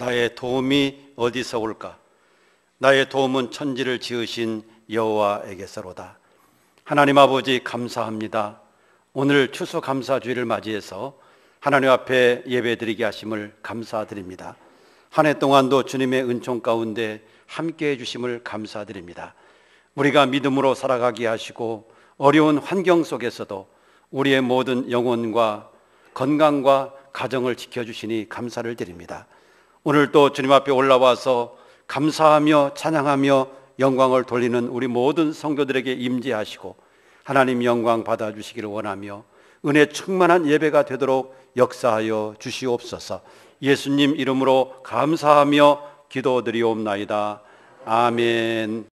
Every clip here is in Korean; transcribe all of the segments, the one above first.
나의 도움이 어디서 올까? 나의 도움은 천지를 지으신 여호와에게서로다. 하나님 아버지 감사합니다. 오늘 추수감사주일을 맞이해서 하나님 앞에 예배드리게 하심을 감사드립니다. 한 해 동안도 주님의 은총 가운데 함께해 주심을 감사드립니다. 우리가 믿음으로 살아가게 하시고 어려운 환경 속에서도 우리의 모든 영혼과 건강과 가정을 지켜주시니 감사를 드립니다. 오늘 또 주님 앞에 올라와서 감사하며 찬양하며 영광을 돌리는 우리 모든 성도들에게 임재하시고 하나님 영광 받아주시기를 원하며 은혜 충만한 예배가 되도록 역사하여 주시옵소서. 예수님 이름으로 감사하며 기도드리옵나이다. 아멘.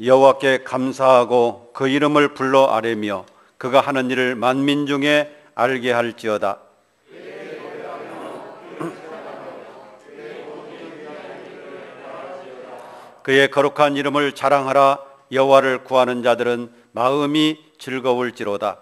여호와께 감사하고 그 이름을 불러 아뢰며 그가 하는 일을 만민 중에 알게 할지어다. 그의 거룩한 이름을 자랑하라. 여호와를 구하는 자들은 마음이 즐거울지로다.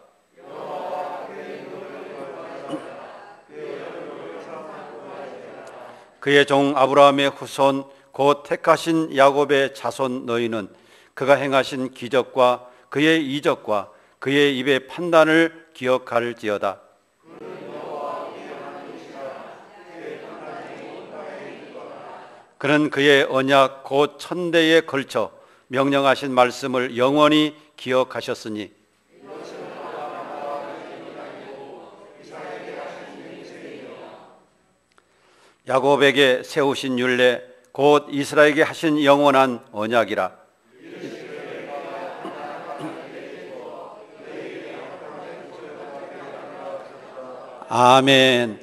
그의 종 아브라함의 후손 곧 택하신 야곱의 자손 너희는 그가 행하신 기적과 그의 이적과 그의 입의 판단을 기억할지어다. 그는 그의 언약 곧 천대에 걸쳐 명령하신 말씀을 영원히 기억하셨으니 야곱에게 세우신 율례 곧 이스라엘에게 하신 영원한 언약이라. 아멘.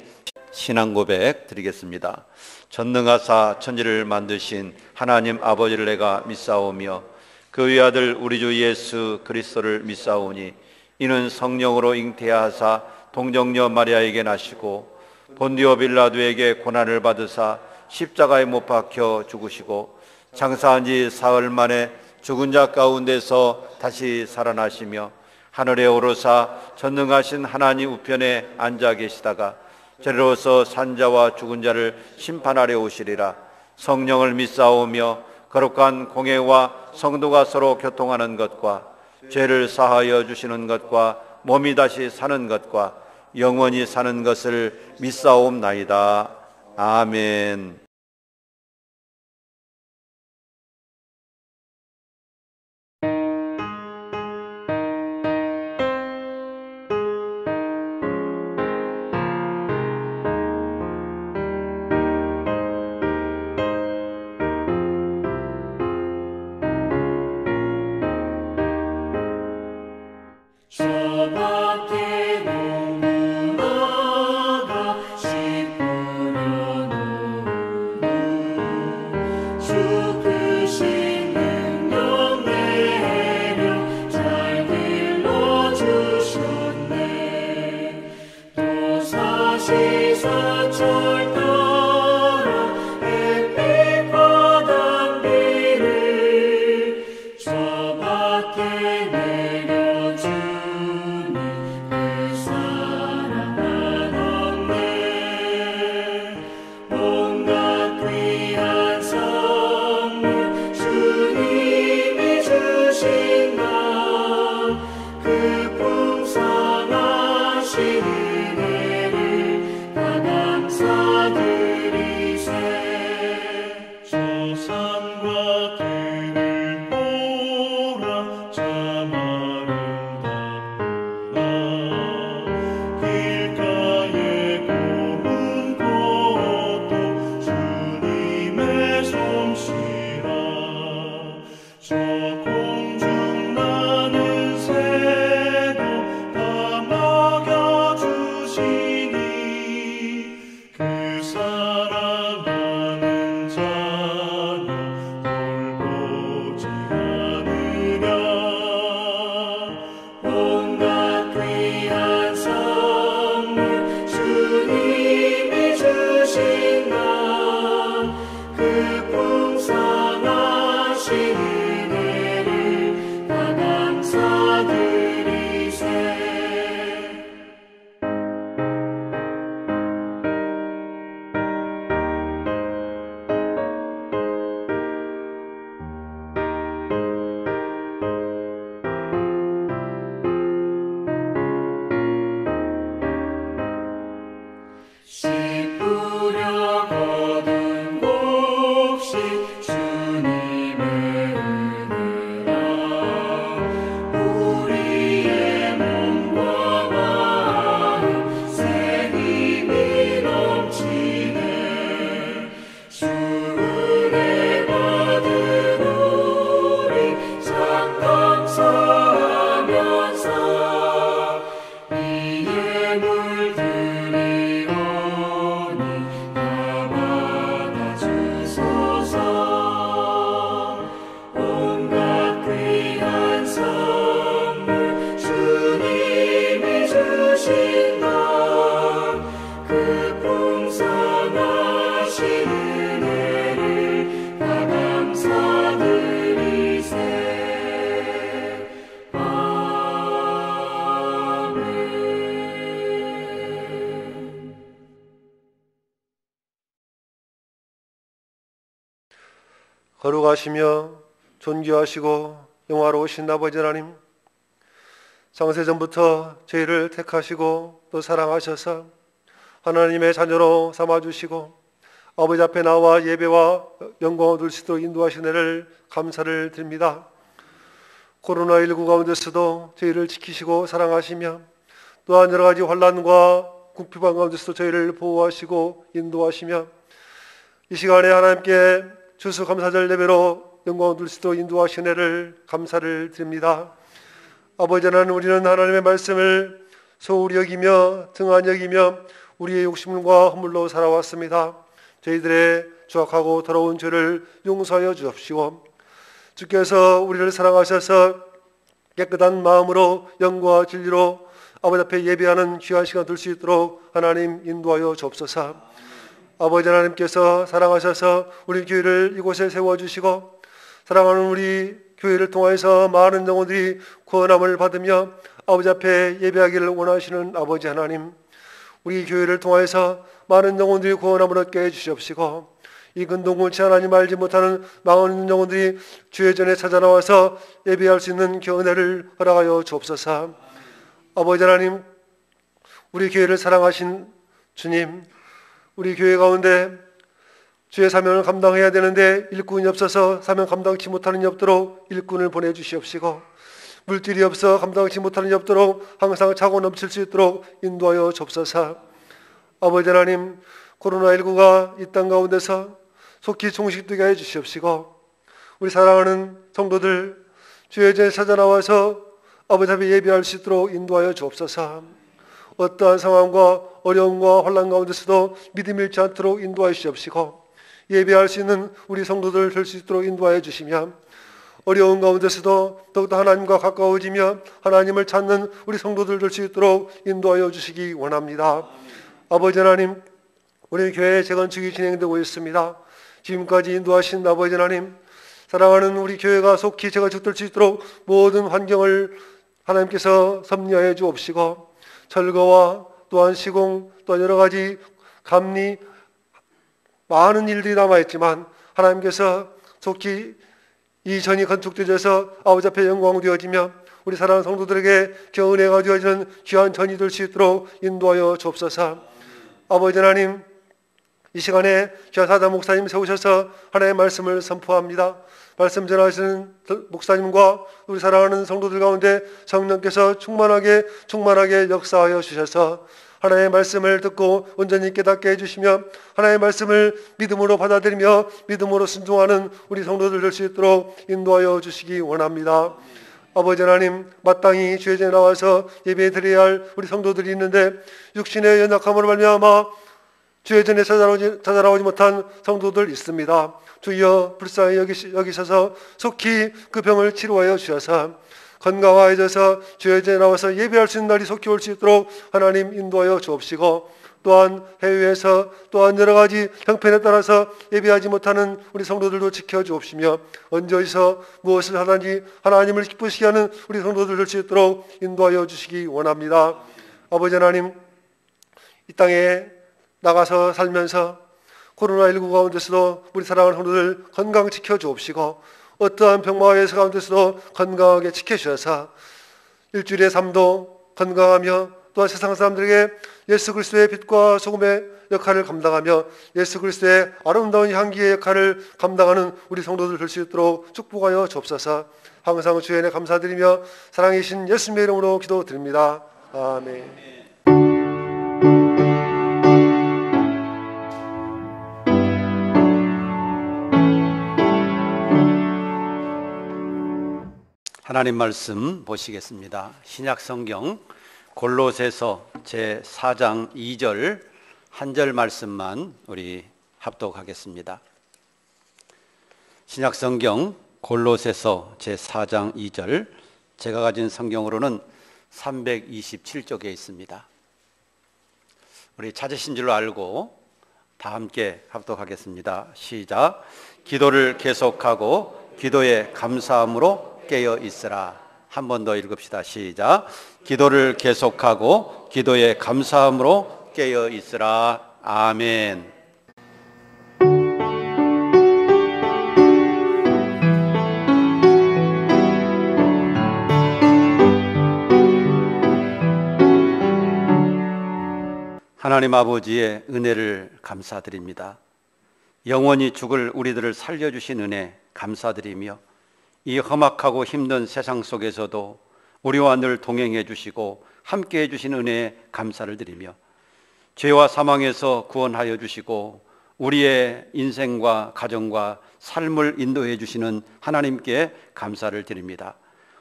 신앙 고백 드리겠습니다. 전능하사 천지를 만드신 하나님 아버지를 내가 믿사오며 그 외아들 우리 주 예수 그리스도를 믿사오니 이는 성령으로 잉태하사 동정녀 마리아에게 나시고 본디오 빌라도에게 고난을 받으사 십자가에 못 박혀 죽으시고 장사한 지 사흘 만에 죽은 자 가운데서 다시 살아나시며 하늘에 오르사 전능하신 하나님 우편에 앉아 계시다가 저리로서 산자와 죽은 자를 심판하려 오시리라. 성령을 믿사오며 거룩한 공회와 성도가 서로 교통하는 것과 죄를 사하여 주시는 것과 몸이 다시 사는 것과 영원히 사는 것을 믿사옵나이다. 아멘. 저 밖에 농구 나가 씨 뿌려놓으니 주 크신 능력 내려 잘 길러주셨네. 또 사시사철 따라 햇빛과 단비를 저 밖에 내려주니 그 사랑은 없네. 온갖 귀한 선물 주님이 주신 것 그 풍성하신 은혜를 다 감사드리세. 저 산과 들을 보라 참 아름답구나. 길가에 고운 꽃도 주님의 솜씨라. 저 공중 나는 새도 다 먹여주시니 그 사랑하는 자녀 돌보지 않으랴. 온갖 귀한 선물 주님이 주신 것 그 풍성하신 은혜를 다 감사드리세. 씨 뿌려 거둔 곡식 주님의 은혜라. 우리의 몸과 마음 새 힘이 넘치네. 주 은혜 받은 우리 참 감사하면서 이 예물 드리오니 다 받아주소서. 온갖 귀한 선물 주님이 주신 것 그 풍성하신 은혜를 다 감사드리세. 아멘. 거룩하시며 존귀하시고 영화로우신 아버지 하나님, 창세전부터 저희를 택하시고 또 사랑하셔서 하나님의 자녀로 삼아주시고 아버지 앞에 나와 예배와 영광을 드릴 수 있도록 인도하신 은혜를 감사를 드립니다. 코로나19 가운데서도 저희를 지키시고 사랑하시며 또한 여러 가지 환난과 궁핍한 가운데서도 저희를 보호하시고 인도하시며 이 시간에 하나님께 추수감사절 예배로 영광을 드릴 수 있도록 인도하신 은혜를 감사를 드립니다. 아버지 하나님, 우리는 하나님의 말씀을 소홀히 여기며 등한히 여기며 우리의 욕심과 허물로 살아왔습니다. 저희들의 추악하고 더러운 죄를 용서하여 주옵시고 주께서 우리를 사랑하셔서 깨끗한 마음으로 영과 진리로 아버지 앞에 예배하는 귀한 시간 될 수 있도록 하나님 인도하여 주옵소서. 아버지 하나님께서 사랑하셔서 우리 교회를 이곳에 세워주시고 사랑하는 우리 교회를 통해서 많은 영혼들이 구원함을 받으며 아버지 앞에 예배하기를 원하시는 아버지 하나님, 우리 교회를 통해서 많은 영혼들이 구원함을 얻게 해주시옵시고, 이 근동굴치 하나님 알지 못하는 많은 영혼들이 주의 전에 찾아나와서 예배할 수 있는 은혜를 허락하여 주옵소서. 아버지 하나님, 우리 교회를 사랑하신 주님, 우리 교회 가운데 주의 사명을 감당해야 되는데 일꾼이 없어서 사명 감당치 못하는 이 없도록 일꾼을 보내주시옵시고, 물질이 없어 감당치 못하는 이 없도록 항상 차고 넘칠 수 있도록 인도하여 주옵소서. 아버지 하나님, 코로나19가 이 땅 가운데서 속히 종식되게 해 주시옵시고, 우리 사랑하는 성도들 주의 전에 찾아나와서 아버지 앞에 예배할 수 있도록 인도하여 주옵소서. 어떠한 상황과 어려움과 혼란 가운데서도 믿음 잃지 않도록 인도하여 주시옵시고, 예배할 수 있는 우리 성도들 될 수 있도록 인도하여 주시며, 어려운 가운데서도 더욱더 하나님과 가까워지며 하나님을 찾는 우리 성도들 될 수 있도록 인도하여 주시기 원합니다. 아버지 하나님, 우리 교회 재건축이 진행되고 있습니다. 지금까지 인도하신 아버지 하나님, 사랑하는 우리 교회가 속히 재건축될 수 있도록 모든 환경을 하나님께서 섭리하여 주옵시고, 철거와 또한 시공, 또한 여러 가지 감리, 많은 일들이 남아있지만 하나님께서 속히 이 전이 건축되어서 아버지 앞에 영광 되어지며 우리 사랑하는 성도들에게 은혜가 되어지는 귀한 전이 될 수 있도록 인도하여 주옵소서. 아버지 하나님, 이 시간에 귀한 사단 목사님 세우셔서 하나님의 말씀을 선포합니다. 말씀 전하시는 목사님과 우리 사랑하는 성도들 가운데 성령께서 충만하게 역사하여 주셔서 하나님의 말씀을 듣고 온전히 깨닫게 해주시며 하나님의 말씀을 믿음으로 받아들이며 믿음으로 순종하는 우리 성도들 될 수 있도록 인도하여 주시기 원합니다. 아버지 하나님, 마땅히 주의 전에 나와서 예배 드려야 할 우리 성도들이 있는데 육신의 연약함으로 말미암아 주의 전에 찾아나오지 못한 성도들 있습니다. 주여 불쌍히 여기셔서 속히 그 병을 치료하여 주셔서 건강하여져서 주의 전에 나와서 예배할 수 있는 날이 속히 올 수 있도록 하나님 인도하여 주옵시고, 또한 해외에서 또한 여러 가지 형편에 따라서 예배하지 못하는 우리 성도들도 지켜주옵시며 언제 어디서 무엇을 하든지 하나님을 기쁘시게 하는 우리 성도들 될 수 있도록 인도하여 주시기 원합니다. 아버지 하나님, 이 땅에 나가서 살면서 코로나19 가운데서도 우리 사랑하는 성도들 건강 지켜주옵시고, 어떠한 병마에서 가운데서도 건강하게 지켜주셔서 일주일의 삶도 건강하며 또한 세상 사람들에게 예수 그리스도의 빛과 소금의 역할을 감당하며 예수 그리스도의 아름다운 향기의 역할을 감당하는 우리 성도들 될 수 있도록 축복하여 주옵소서. 항상 주의 은혜 감사드리며 사랑이신 예수님의 이름으로 기도드립니다. 아멘. 하나님 말씀 보시겠습니다. 신약 성경 골로새서 제4장 2절 한 절 말씀만 우리 합독하겠습니다. 신약 성경 골로새서 제4장 2절, 제가 가진 성경으로는 327쪽에 있습니다. 우리 찾으신 줄로 알고 다 함께 합독하겠습니다. 시작. 기도를 계속하고 기도에 감사함으로 깨어 있으라. 한 번 더 읽읍시다. 시작. 기도를 계속하고 기도에 감사함으로 깨어 있으라. 아멘. 하나님 아버지의 은혜를 감사드립니다. 영원히 죽을 우리들을 살려주신 은혜 감사드리며 이 험악하고 힘든 세상 속에서도 우리와 늘 동행해 주시고 함께 해 주신 은혜에 감사를 드리며 죄와 사망에서 구원하여 주시고 우리의 인생과 가정과 삶을 인도해 주시는 하나님께 감사를 드립니다.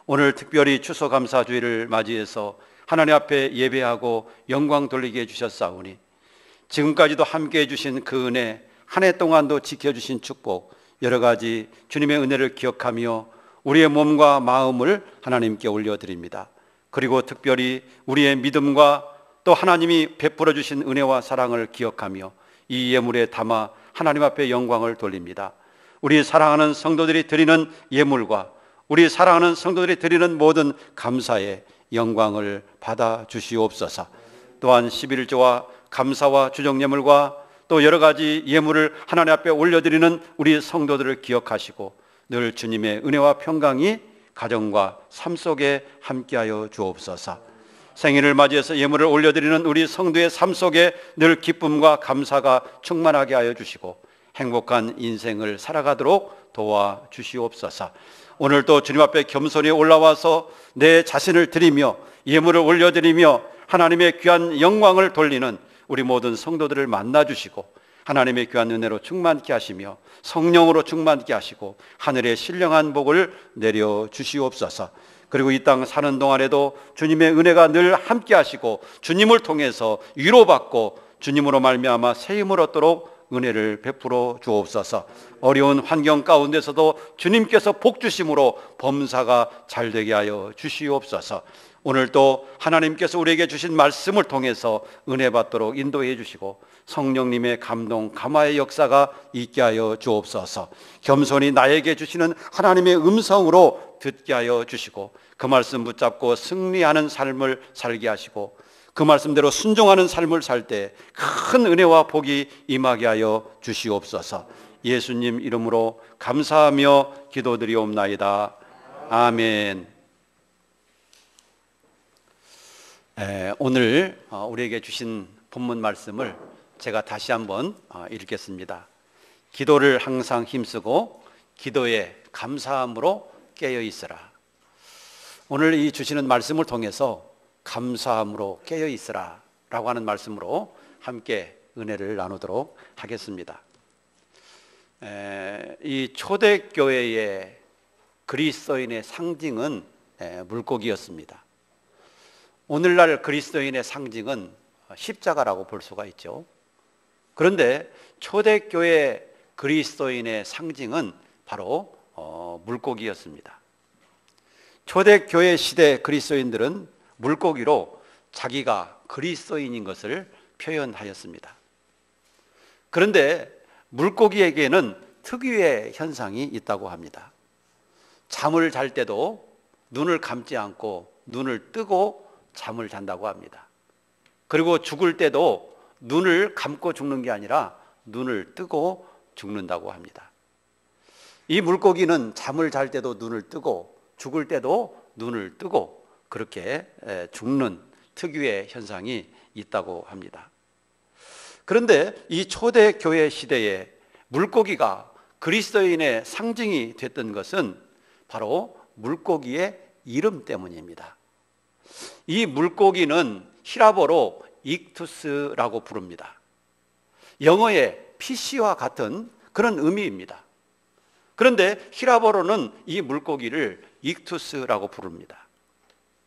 오늘 특별히 추수감사주일을 맞이해서 하나님 앞에 예배하고 영광 돌리게 해주셨사오니 지금까지도 함께 해주신 그 은혜, 한 해 동안도 지켜주신 축복, 여러 가지 주님의 은혜를 기억하며 우리의 몸과 마음을 하나님께 올려드립니다. 그리고 특별히 우리의 믿음과 또 하나님이 베풀어 주신 은혜와 사랑을 기억하며 이 예물에 담아 하나님 앞에 영광을 돌립니다. 우리 사랑하는 성도들이 드리는 예물과 우리 사랑하는 성도들이 드리는 모든 감사의 영광을 받아 주시옵소서. 또한 11조와 감사와 주정예물과 또 여러 가지 예물을 하나님 앞에 올려드리는 우리 성도들을 기억하시고 늘 주님의 은혜와 평강이 가정과 삶 속에 함께하여 주옵소서. 생일을 맞이해서 예물을 올려드리는 우리 성도의 삶 속에 늘 기쁨과 감사가 충만하게 하여 주시고 행복한 인생을 살아가도록 도와주시옵소서. 오늘도 주님 앞에 겸손히 올라와서 내 자신을 드리며 예물을 올려드리며 하나님의 귀한 영광을 돌리는 우리 모든 성도들을 만나주시고 하나님의 귀한 은혜로 충만케 하시며 성령으로 충만케 하시고 하늘의 신령한 복을 내려주시옵소서. 그리고 이 땅 사는 동안에도 주님의 은혜가 늘 함께 하시고 주님을 통해서 위로받고 주님으로 말미암아 새 힘을 얻도록 은혜를 베풀어 주옵소서. 어려운 환경 가운데서도 주님께서 복 주심으로 범사가 잘 되게 하여 주시옵소서. 오늘 또 하나님께서 우리에게 주신 말씀을 통해서 은혜 받도록 인도해 주시고 성령님의 감동 감화의 역사가 있게 하여 주옵소서. 겸손히 나에게 주시는 하나님의 음성으로 듣게 하여 주시고 그 말씀 붙잡고 승리하는 삶을 살게 하시고 그 말씀대로 순종하는 삶을 살 때 큰 은혜와 복이 임하게 하여 주시옵소서. 예수님 이름으로 감사하며 기도드리옵나이다. 아멘. 오늘 우리에게 주신 본문 말씀을 제가 다시 한번 읽겠습니다. 기도를 항상 힘쓰고 기도에 감사함으로 깨어 있으라. 오늘 이 주시는 말씀을 통해서 감사함으로 깨어 있으라 라고 하는 말씀으로 함께 은혜를 나누도록 하겠습니다. 이 초대교회의 그리스도인의 상징은 물고기였습니다. 오늘날 그리스도인의 상징은 십자가라고 볼 수가 있죠. 그런데 초대교회 그리스도인의 상징은 바로 물고기였습니다. 초대교회 시대 그리스도인들은 물고기로 자기가 그리스도인인 것을 표현하였습니다. 그런데 물고기에게는 특유의 현상이 있다고 합니다. 잠을 잘 때도 눈을 감지 않고 눈을 뜨고 잠을 잔다고 합니다. 그리고 죽을 때도 눈을 감고 죽는 게 아니라 눈을 뜨고 죽는다고 합니다. 이 물고기는 잠을 잘 때도 눈을 뜨고 죽을 때도 눈을 뜨고 그렇게 죽는 특유의 현상이 있다고 합니다. 그런데 이 초대교회 시대에 물고기가 그리스도인의 상징이 됐던 것은 바로 물고기의 이름 때문입니다. 이 물고기는 히라보로 익투스라고 부릅니다. 영어의 피쉬와 같은 그런 의미입니다. 그런데 히라보로는 이 물고기를 익투스라고 부릅니다.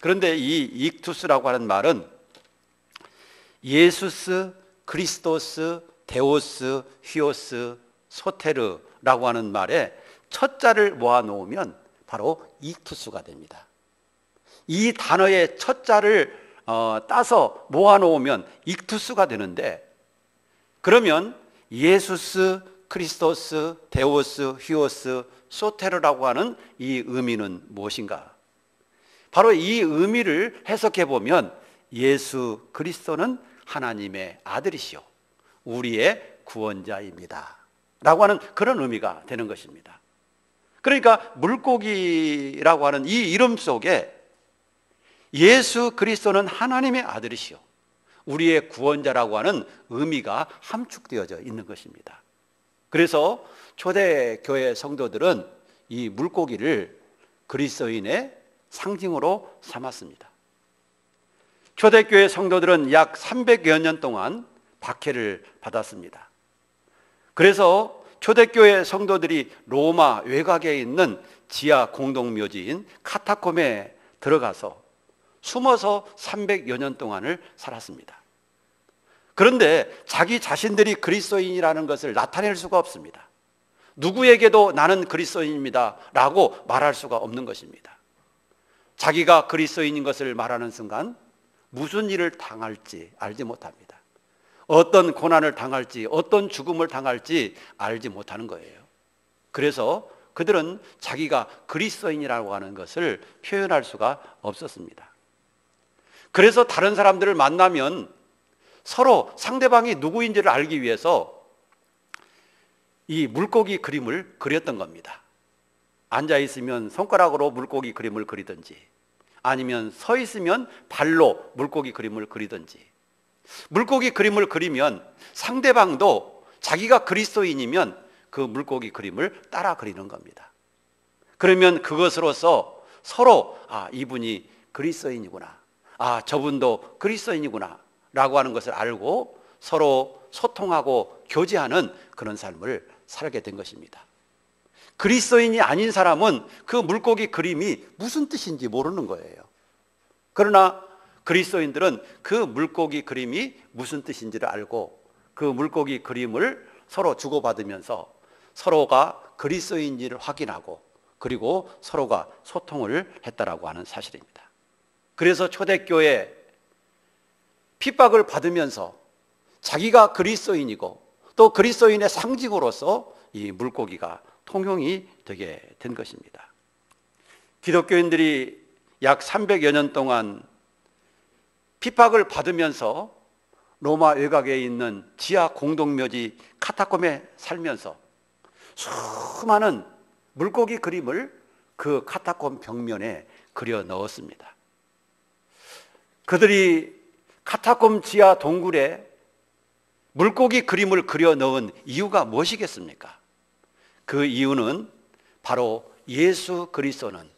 그런데 이 익투스라고 하는 말은 예수스, 크리스토스, 데오스, 히오스, 소테르라고 하는 말에 첫 자를 모아놓으면 바로 익투스가 됩니다. 이 단어의 첫 자를 따서 모아놓으면 익투스가 되는데, 그러면 예수스, 크리스토스, 데오스, 히오스, 소테르라고 하는 이 의미는 무엇인가? 바로 이 의미를 해석해 보면 예수 그리스도는 하나님의 아들이시오 우리의 구원자입니다 라고 하는 그런 의미가 되는 것입니다. 그러니까 물고기라고 하는 이 이름 속에 예수 그리스도는 하나님의 아들이시오 우리의 구원자라고 하는 의미가 함축되어져 있는 것입니다. 그래서 초대교회 성도들은 이 물고기를 그리스도인의 상징으로 삼았습니다. 초대교회 성도들은 약 300여 년 동안 박해를 받았습니다. 그래서 초대교회 성도들이 로마 외곽에 있는 지하 공동묘지인 카타콤에 들어가서 숨어서 300여 년 동안을 살았습니다. 그런데 자기 자신들이 그리스도인이라는 것을 나타낼 수가 없습니다. 누구에게도 나는 그리스도인입니다 라고 말할 수가 없는 것입니다. 자기가 그리스도인인 것을 말하는 순간 무슨 일을 당할지 알지 못합니다. 어떤 고난을 당할지 어떤 죽음을 당할지 알지 못하는 거예요. 그래서 그들은 자기가 그리스도인이라고 하는 것을 표현할 수가 없었습니다. 그래서 다른 사람들을 만나면 서로 상대방이 누구인지를 알기 위해서 이 물고기 그림을 그렸던 겁니다. 앉아 있으면 손가락으로 물고기 그림을 그리든지, 아니면 서 있으면 발로 물고기 그림을 그리든지. 물고기 그림을 그리면 상대방도 자기가 그리스도인이면 그 물고기 그림을 따라 그리는 겁니다. 그러면 그것으로서 서로 이분이 그리스도인이구나, 저분도 그리스도인이구나 라고 하는 것을 알고 서로 소통하고 교제하는 그런 삶을 살게 된 것입니다. 그리스도인이 아닌 사람은 그 물고기 그림이 무슨 뜻인지 모르는 거예요. 그러나 그리스도인들은 그 물고기 그림이 무슨 뜻인지를 알고 그 물고기 그림을 서로 주고받으면서 서로가 그리스도인지를 확인하고 그리고 서로가 소통을 했다라고 하는 사실입니다. 그래서 초대교회 핍박을 받으면서 자기가 그리스도인이고 또 그리스도인의 상징으로서 이 물고기가 통용이 되게 된 것입니다. 기독교인들이 약 300여 년 동안 핍박을 받으면서 로마 외곽에 있는 지하 공동묘지 카타콤에 살면서 수많은 물고기 그림을 그 카타콤 벽면에 그려 넣었습니다. 그들이 카타콤 지하 동굴에 물고기 그림을 그려 넣은 이유가 무엇이겠습니까? 그 이유는 바로 예수 그리스도는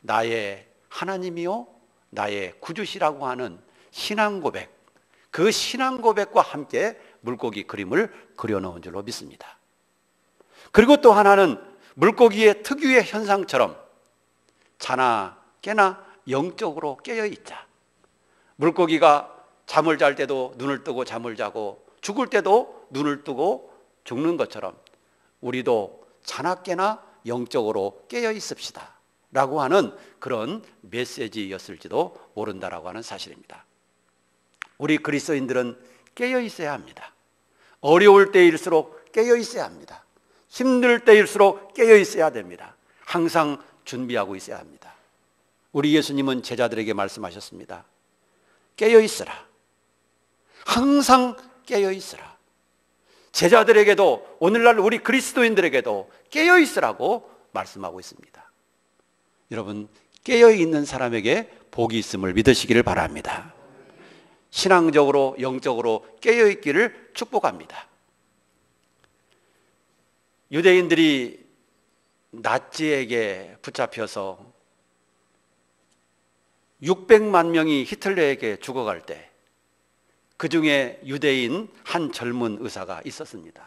나의 하나님이요 나의 구주시라고 하는 신앙 고백, 그 신앙 고백과 함께 물고기 그림을 그려놓은 줄로 믿습니다. 그리고 또 하나는 물고기의 특유의 현상처럼 자나 깨나 영적으로 깨어있자. 물고기가 잠을 잘 때도 눈을 뜨고 잠을 자고 죽을 때도 눈을 뜨고 죽는 것처럼 우리도 자나 깨나 영적으로 깨어 있읍시다 라고 하는 그런 메시지였을지도 모른다라고 하는 사실입니다. 우리 그리스도인들은 깨어 있어야 합니다. 어려울 때일수록 깨어 있어야 합니다. 힘들 때일수록 깨어 있어야 됩니다. 항상 준비하고 있어야 합니다. 우리 예수님은 제자들에게 말씀하셨습니다. 깨어 있으라. 항상 깨어 있으라. 제자들에게도 오늘날 우리 그리스도인들에게도 깨어 있으라고 말씀하고 있습니다. 여러분, 깨어 있는 사람에게 복이 있음을 믿으시기를 바랍니다. 신앙적으로 영적으로 깨어 있기를 축복합니다. 유대인들이 나치에게 붙잡혀서 600만 명이 히틀러에게 죽어갈 때 그 중에 유대인 한 젊은 의사가 있었습니다.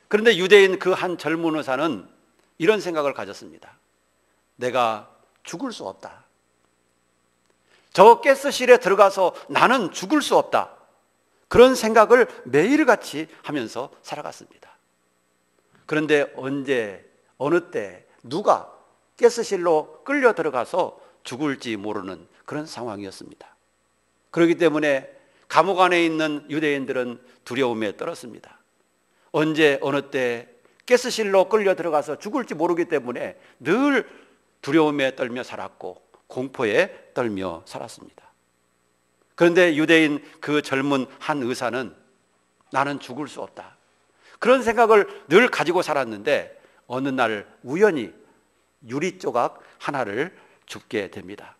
그런데 유대인 그 한 젊은 의사는 이런 생각을 가졌습니다. 내가 죽을 수 없다. 저 가스실에 들어가서 나는 죽을 수 없다. 그런 생각을 매일같이 하면서 살아갔습니다. 그런데 언제, 어느 때, 누가 가스실로 끌려 들어가서 죽을지 모르는 그런 상황이었습니다. 그렇기 때문에 감옥 안에 있는 유대인들은 두려움에 떨었습니다. 언제, 어느 때 가스실로 끌려 들어가서 죽을지 모르기 때문에 늘 두려움에 떨며 살았고 공포에 떨며 살았습니다. 그런데 유대인 그 젊은 한 의사는 나는 죽을 수 없다. 그런 생각을 늘 가지고 살았는데 어느 날 우연히 유리 조각 하나를 줍게 됩니다.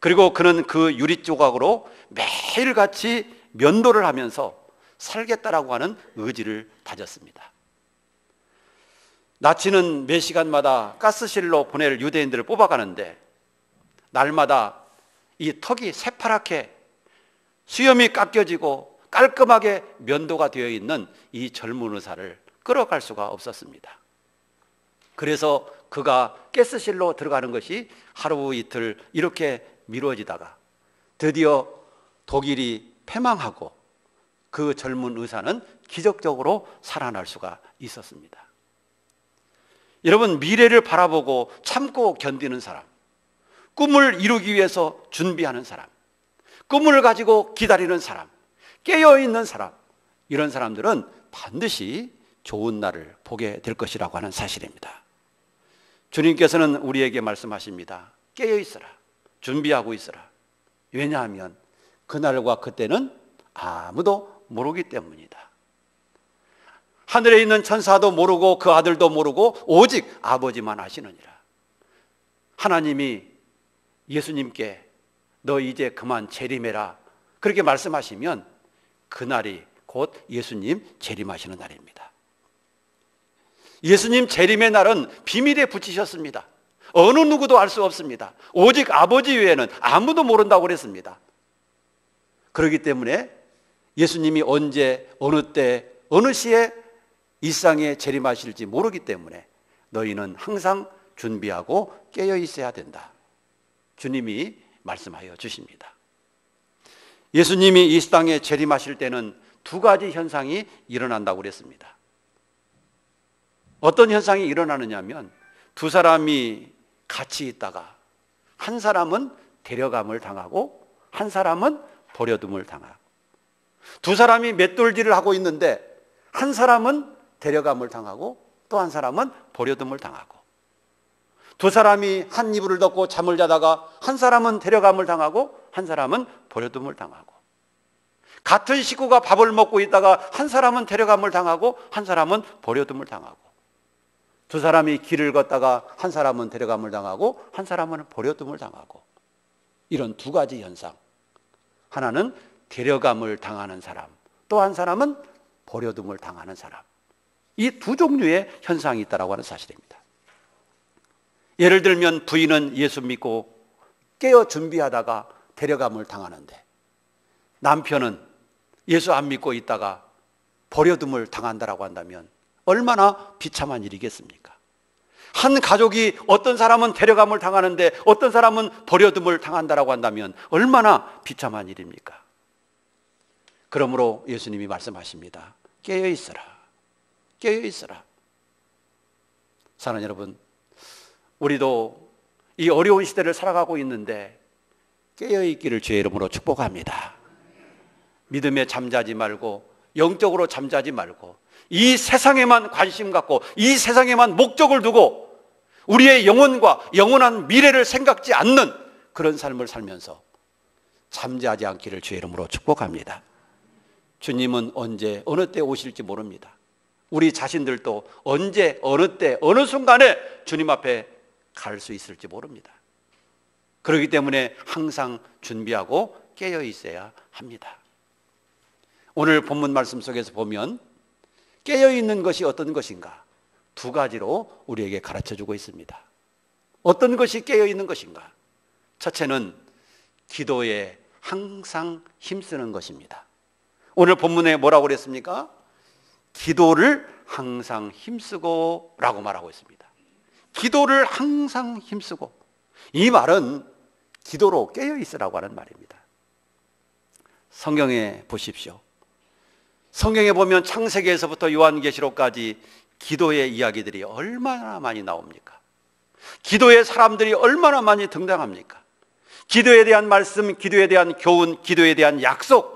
그리고 그는 그 유리 조각으로 매일같이 면도를 하면서 살겠다라고 하는 의지를 다졌습니다. 나치는 매 시간마다 가스실로 보낼 유대인들을 뽑아가는데 날마다 이 턱이 새파랗게 수염이 깎여지고 깔끔하게 면도가 되어 있는 이 젊은 의사를 끌어갈 수가 없었습니다. 그래서 그가 가스실로 들어가는 것이 하루 이틀 이렇게 미뤄지다가 드디어 독일이 패망하고 그 젊은 의사는 기적적으로 살아날 수가 있었습니다. 여러분, 미래를 바라보고 참고 견디는 사람, 꿈을 이루기 위해서 준비하는 사람, 꿈을 가지고 기다리는 사람, 깨어있는 사람, 이런 사람들은 반드시 좋은 날을 보게 될 것이라고 하는 사실입니다. 주님께서는 우리에게 말씀하십니다. 깨어 있어라. 준비하고 있어라. 왜냐하면 그날과 그때는 아무도 모르기 때문이다. 하늘에 있는 천사도 모르고 그 아들도 모르고 오직 아버지만 아시느니라. 하나님이 예수님께 너 이제 그만 재림해라 그렇게 말씀하시면 그날이 곧 예수님 재림하시는 날입니다. 예수님 재림의 날은 비밀에 붙이셨습니다. 어느 누구도 알 수 없습니다. 오직 아버지 외에는 아무도 모른다고 그랬습니다. 그렇기 때문에 예수님이 언제 어느 때 어느 시에 이 세상에 재림하실지 모르기 때문에 너희는 항상 준비하고 깨어 있어야 된다. 주님이 말씀하여 주십니다. 예수님이 이 땅에 재림하실 때는 두 가지 현상이 일어난다고 그랬습니다. 어떤 현상이 일어나느냐 하면 두 사람이 같이 있다가 한 사람은 데려감을 당하고 한 사람은 버려둠을 당하고, 두 사람이 맷돌질을 하고 있는데 한 사람은 데려감을 당하고 또 한 사람은 버려둠을 당하고, 두 사람이 한 이불을 덮고 잠을 자다가 한 사람은 데려감을 당하고 한 사람은 버려둠을 당하고, 같은 식구가 밥을 먹고 있다가 한 사람은 데려감을 당하고 한 사람은 버려둠을 당하고, 두 사람이 길을 걷다가 한 사람은 데려감을 당하고 한 사람은 버려둠을 당하고, 이런 두 가지 현상, 하나는 데려감을 당하는 사람, 또 한 사람은 버려둠을 당하는 사람, 이 두 종류의 현상이 있다고 하는 사실입니다. 예를 들면 부인은 예수 믿고 깨어 준비하다가 데려감을 당하는데, 남편은 예수 안 믿고 있다가 버려둠을 당한다라고 한다면 얼마나 비참한 일이겠습니까? 한 가족이 어떤 사람은 데려감을 당하는데 어떤 사람은 버려둠을 당한다라고 한다면 얼마나 비참한 일입니까? 그러므로 예수님이 말씀하십니다. 깨어 있어라. 깨어 있어라. 사랑하는 여러분, 우리도 이 어려운 시대를 살아가고 있는데 깨어 있기를 주의 이름으로 축복합니다. 믿음에 잠자지 말고, 영적으로 잠자지 말고, 이 세상에만 관심 갖고 이 세상에만 목적을 두고 우리의 영혼과 영원한 미래를 생각지 않는 그런 삶을 살면서 잠자지 않기를 주의 이름으로 축복합니다. 주님은 언제 어느 때 오실지 모릅니다. 우리 자신들도 언제 어느 때 어느 순간에 주님 앞에 갈 수 있을지 모릅니다. 그렇기 때문에 항상 준비하고 깨어 있어야 합니다. 오늘 본문 말씀 속에서 보면 깨어 있는 것이 어떤 것인가, 두 가지로 우리에게 가르쳐주고 있습니다. 어떤 것이 깨어 있는 것인가? 첫째는 기도에 항상 힘쓰는 것입니다. 오늘 본문에 뭐라고 그랬습니까? 기도를 항상 힘쓰고 라고 말하고 있습니다. 기도를 항상 힘쓰고, 이 말은 기도로 깨어 있으라고 하는 말입니다. 성경에 보십시오. 성경에 보면 창세기에서부터 요한계시록까지 기도의 이야기들이 얼마나 많이 나옵니까? 기도의 사람들이 얼마나 많이 등장합니까? 기도에 대한 말씀, 기도에 대한 교훈, 기도에 대한 약속,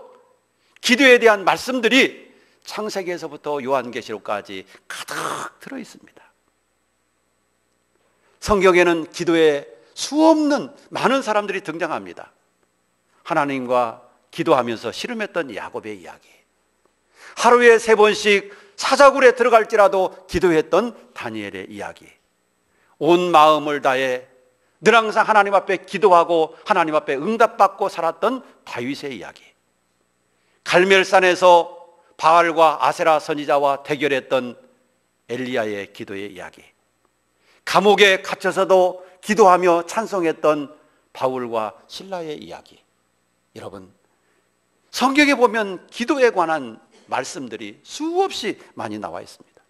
기도에 대한 말씀들이 창세기에서부터 요한계시록까지 가득 들어 있습니다. 성경에는 기도에 수없는 많은 사람들이 등장합니다. 하나님과 기도하면서 씨름했던 야곱의 이야기, 하루에 3번씩 사자굴에 들어갈지라도 기도했던 다니엘의 이야기, 온 마음을 다해 늘 항상 하나님 앞에 기도하고 하나님 앞에 응답받고 살았던 다윗의 이야기, 갈멜산에서 바알과 아세라 선지자와 대결했던 엘리야의 기도의 이야기, 감옥에 갇혀서도 기도하며 찬송했던 바울과 실라의 이야기. 여러분, 성경에 보면 기도에 관한 말씀들이 수없이 많이 나와 있습니다.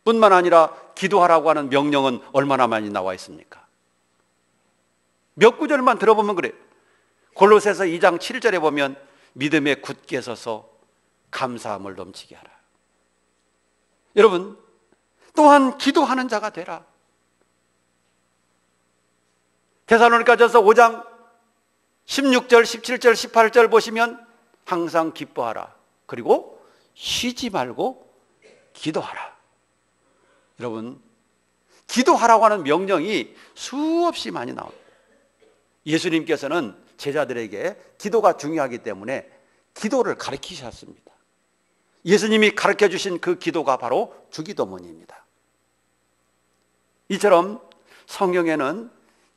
뿐만 아니라 기도하라고 하는 명령은 얼마나 많이 나와 있습니까? 몇 구절만 들어보면 그래요. 골로새서 2장 7절에 보면 믿음에 굳게 서서 감사함을 넘치게 하라. 여러분, 또한 기도하는 자가 되라. 데살로니가전서 5장 16절, 17절, 18절 보시면 항상 기뻐하라. 그리고 쉬지 말고 기도하라. 여러분, 기도하라고 하는 명령이 수없이 많이 나옵니다. 예수님께서는 제자들에게 기도가 중요하기 때문에 기도를 가르치셨습니다. 예수님이 가르쳐 주신 그 기도가 바로 주기도문입니다. 이처럼 성경에는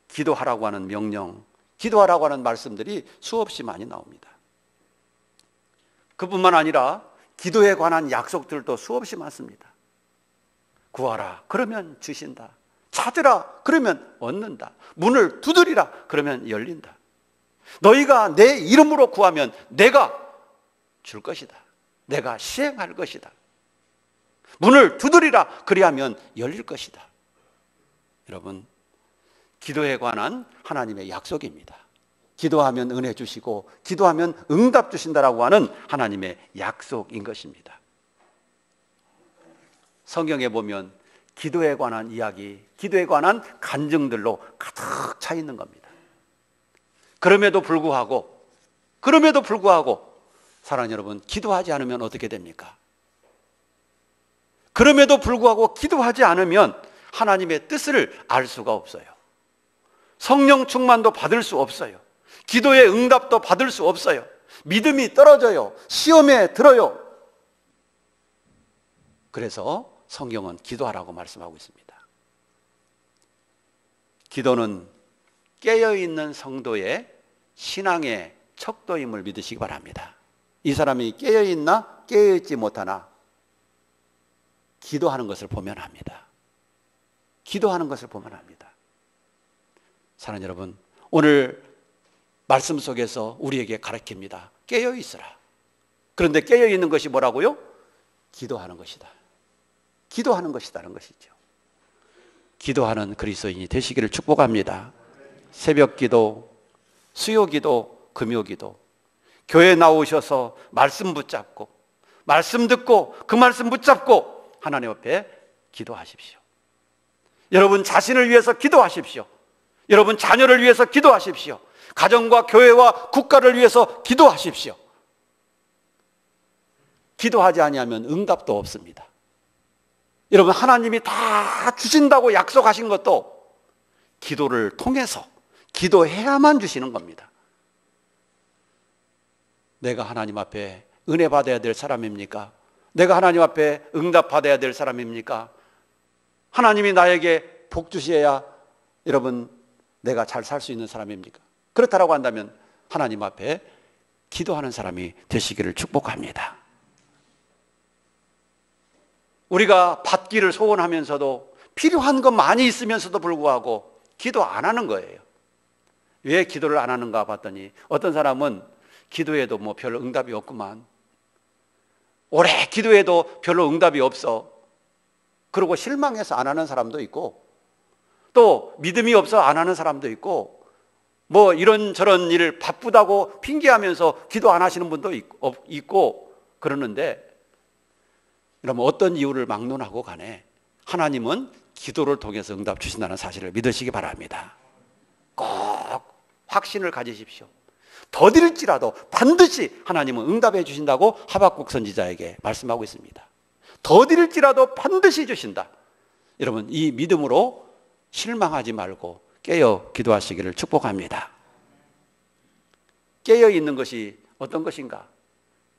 기도하라고 하는 명령, 기도하라고 하는 말씀들이 수없이 많이 나옵니다. 그뿐만 아니라 기도에 관한 약속들도 수없이 많습니다. 구하라, 그러면 주신다. 찾으라, 그러면 얻는다. 문을 두드리라, 그러면 열린다. 너희가 내 이름으로 구하면 내가 줄 것이다. 내가 시행할 것이다. 문을 두드리라, 그리하면 열릴 것이다. 여러분, 기도에 관한 하나님의 약속입니다. 기도하면 은혜 주시고 기도하면 응답 주신다라고 하는 하나님의 약속인 것입니다. 성경에 보면 기도에 관한 이야기, 기도에 관한 간증들로 가득 차 있는 겁니다. 그럼에도 불구하고 사랑하는 여러분, 기도하지 않으면 어떻게 됩니까? 그럼에도 불구하고 기도하지 않으면 하나님의 뜻을 알 수가 없어요. 성령 충만도 받을 수 없어요. 기도의 응답도 받을 수 없어요. 믿음이 떨어져요. 시험에 들어요. 그래서 성경은 기도하라고 말씀하고 있습니다. 기도는 깨어있는 성도의 신앙의 척도임을 믿으시기 바랍니다. 이 사람이 깨어있나 깨어있지 못하나 기도하는 것을 보면 합니다. 기도하는 것을 보면 합니다. 사랑하는 여러분, 오늘 말씀 속에서 우리에게 가르칩니다. 깨어있으라. 그런데 깨어있는 것이 뭐라고요? 기도하는 것이다. 기도하는 것이다는 것이죠. 기도하는 그리스도인이 되시기를 축복합니다. 새벽 기도, 수요 기도, 금요 기도, 교회 나오셔서 말씀 붙잡고, 말씀 듣고 그 말씀 붙잡고 하나님 앞에 기도하십시오. 여러분 자신을 위해서 기도하십시오. 여러분 자녀를 위해서 기도하십시오. 가정과 교회와 국가를 위해서 기도하십시오. 기도하지 아니하면 응답도 없습니다. 여러분, 하나님이 다 주신다고 약속하신 것도 기도를 통해서 기도해야만 주시는 겁니다. 내가 하나님 앞에 은혜 받아야 될 사람입니까? 내가 하나님 앞에 응답 받아야 될 사람입니까? 하나님이 나에게 복 주셔야 여러분 내가 잘 살 수 있는 사람입니까? 그렇다라고 한다면 하나님 앞에 기도하는 사람이 되시기를 축복합니다. 우리가 받기를 소원하면서도 필요한 것 많이 있으면서도 불구하고 기도 안 하는 거예요. 왜 기도를 안 하는가 봤더니 어떤 사람은 기도해도 뭐 별로 응답이 없구만. 오래 기도해도 별로 응답이 없어. 그리고 실망해서 안 하는 사람도 있고, 또 믿음이 없어 안 하는 사람도 있고, 뭐 이런저런 일을 바쁘다고 핑계하면서 기도 안 하시는 분도 있고 그러는데, 그러면 어떤 이유를 막론하고 간에 하나님은 기도를 통해서 응답 주신다는 사실을 믿으시기 바랍니다. 꼭 확신을 가지십시오. 더딜지라도 반드시 하나님은 응답해 주신다고 하박국 선지자에게 말씀하고 있습니다. 더딜지라도 반드시 주신다. 여러분, 이 믿음으로 실망하지 말고 깨어 기도하시기를 축복합니다. 깨어 있는 것이 어떤 것인가?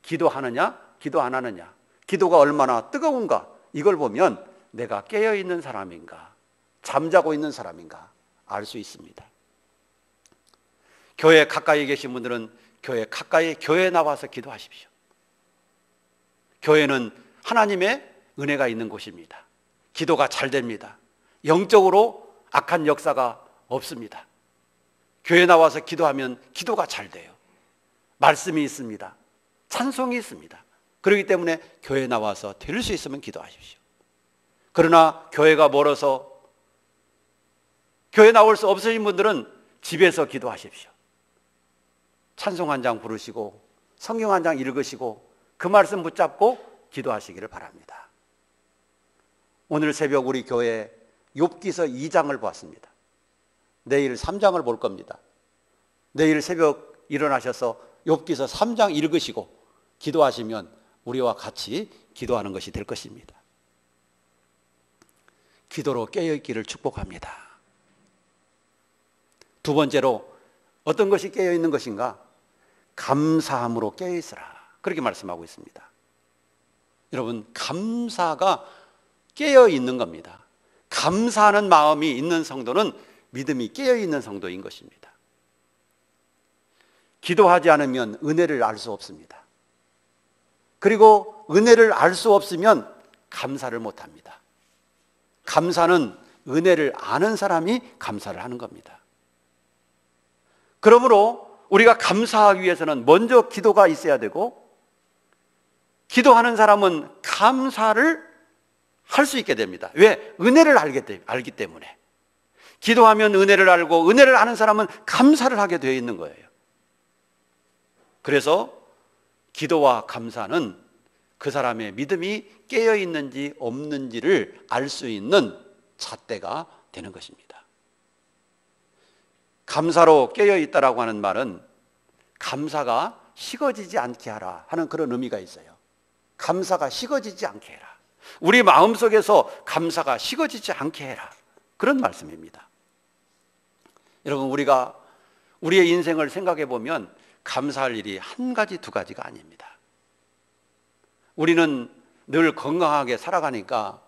기도하느냐, 기도 안 하느냐, 기도가 얼마나 뜨거운가, 이걸 보면 내가 깨어 있는 사람인가, 잠자고 있는 사람인가 알 수 있습니다. 교회 가까이 계신 분들은 교회에 나와서 기도하십시오. 교회는 하나님의 은혜가 있는 곳입니다. 기도가 잘 됩니다. 영적으로 악한 역사가 없습니다. 교회 나와서 기도하면 기도가 잘 돼요. 말씀이 있습니다. 찬송이 있습니다. 그렇기 때문에 교회 나와서 될 수 있으면 기도하십시오. 그러나 교회가 멀어서 교회 나올 수 없으신 분들은 집에서 기도하십시오. 찬송 한 장 부르시고 성경 한 장 읽으시고 그 말씀 붙잡고 기도하시기를 바랍니다. 오늘 새벽 우리 교회 욥기서 2장을 보았습니다. 내일 3장을 볼 겁니다. 내일 새벽 일어나셔서 욥기서 3장 읽으시고 기도하시면 우리와 같이 기도하는 것이 될 것입니다. 기도로 깨어있기를 축복합니다. 두 번째로 어떤 것이 깨어있는 것인가? 감사함으로 깨어있으라, 그렇게 말씀하고 있습니다. 여러분, 감사가 깨어있는 겁니다. 감사하는 마음이 있는 성도는 믿음이 깨어있는 성도인 것입니다. 기도하지 않으면 은혜를 알 수 없습니다. 그리고 은혜를 알 수 없으면 감사를 못합니다. 감사는 은혜를 아는 사람이 감사를 하는 겁니다. 그러므로 우리가 감사하기 위해서는 먼저 기도가 있어야 되고, 기도하는 사람은 감사를 할 수 있게 됩니다. 왜? 은혜를 알기 때문에. 기도하면 은혜를 알고, 은혜를 아는 사람은 감사를 하게 되어 있는 거예요. 그래서 기도와 감사는 그 사람의 믿음이 깨어 있는지 없는지를 알 수 있는 잣대가 되는 것입니다. 감사로 깨어 있다라고 하는 말은 감사가 식어지지 않게 하라 하는 그런 의미가 있어요. 감사가 식어지지 않게 해라. 우리 마음속에서 감사가 식어지지 않게 해라, 그런 말씀입니다. 여러분, 우리가 우리의 인생을 생각해 보면 감사할 일이 한 가지 두 가지가 아닙니다. 우리는 늘 건강하게 살아가니까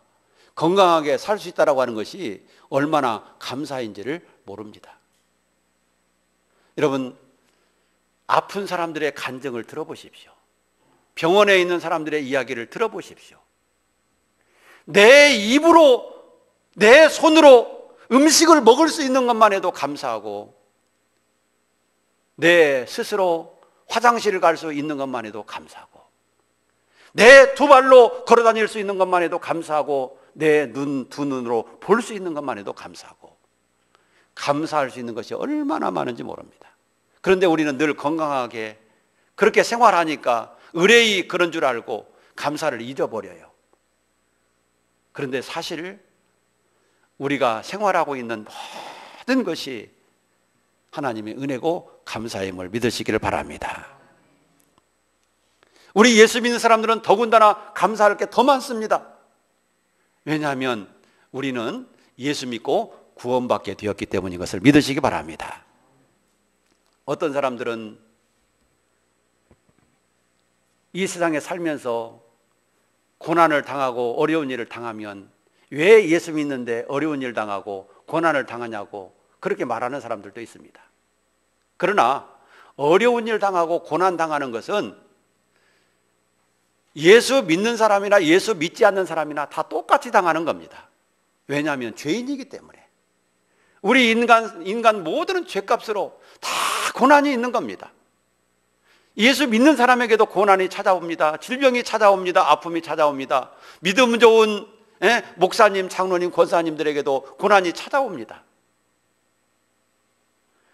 건강하게 살 수 있다라고 하는 것이 얼마나 감사인지를 모릅니다. 여러분, 아픈 사람들의 간증을 들어보십시오. 병원에 있는 사람들의 이야기를 들어보십시오. 내 입으로, 내 손으로 음식을 먹을 수 있는 것만 해도 감사하고, 내 스스로 화장실을 갈 수 있는 것만 해도 감사하고, 내 두 발로 걸어 다닐 수 있는 것만 해도 감사하고, 내 두 눈으로 볼 수 있는 것만 해도 감사하고, 감사할 수 있는 것이 얼마나 많은지 모릅니다. 그런데 우리는 늘 건강하게 그렇게 생활하니까 의뢰이 그런 줄 알고 감사를 잊어버려요. 그런데 사실 우리가 생활하고 있는 모든 것이 하나님의 은혜고 감사임을 믿으시기를 바랍니다. 우리 예수 믿는 사람들은 더군다나 감사할 게 더 많습니다. 왜냐하면 우리는 예수 믿고 구원받게 되었기 때문인 것을 믿으시기 바랍니다. 어떤 사람들은 이 세상에 살면서 고난을 당하고 어려운 일을 당하면 왜 예수 믿는데 어려운 일 당하고 고난을 당하냐고 그렇게 말하는 사람들도 있습니다. 그러나 어려운 일 당하고 고난 당하는 것은 예수 믿는 사람이나 예수 믿지 않는 사람이나 다 똑같이 당하는 겁니다. 왜냐하면 죄인이기 때문에. 우리 인간 모두는 죄값으로 다 고난이 있는 겁니다. 예수 믿는 사람에게도 고난이 찾아옵니다. 질병이 찾아옵니다. 아픔이 찾아옵니다. 믿음 좋은 목사님, 장로님, 권사님들에게도 고난이 찾아옵니다.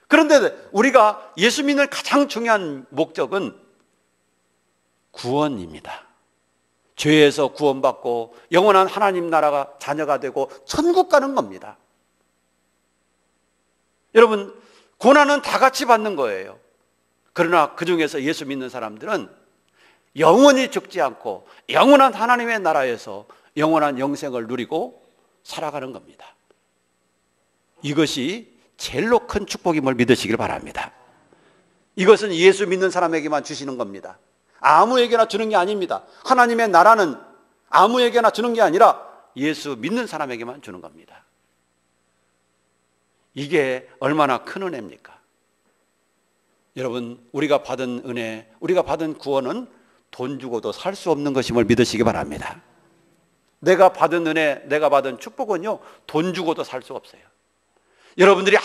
그런데 우리가 예수 믿는 가장 중요한 목적은 구원입니다. 죄에서 구원받고 영원한 하나님 나라가 자녀가 되고 천국 가는 겁니다. 여러분, 고난은 다 같이 받는 거예요. 그러나 그 중에서 예수 믿는 사람들은 영원히 죽지 않고 영원한 하나님의 나라에서 영원한 영생을 누리고 살아가는 겁니다. 이것이 제일로 큰 축복임을 믿으시길 바랍니다. 이것은 예수 믿는 사람에게만 주시는 겁니다. 아무에게나 주는 게 아닙니다. 하나님의 나라는 아무에게나 주는 게 아니라 예수 믿는 사람에게만 주는 겁니다. 이게 얼마나 큰 은혜입니까? 여러분, 우리가 받은 은혜, 우리가 받은 구원은 돈 주고도 살 수 없는 것임을 믿으시기 바랍니다. 내가 받은 은혜, 내가 받은 축복은요, 돈 주고도 살 수 없어요. 여러분들이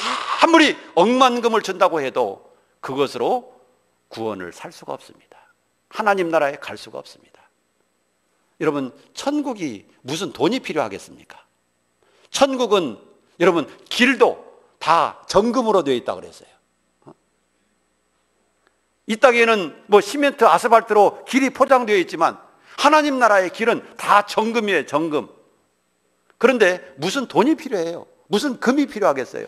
아무리 억만금을 준다고 해도 그것으로 구원을 살 수가 없습니다. 하나님 나라에 갈 수가 없습니다. 여러분, 천국이 무슨 돈이 필요하겠습니까? 천국은 여러분 길도 다 정금으로 되어 있다고 그랬어요. 이 땅에는 뭐 시멘트, 아스팔트로 길이 포장되어 있지만 하나님 나라의 길은 다 정금이에요, 정금. 그런데 무슨 돈이 필요해요? 무슨 금이 필요하겠어요?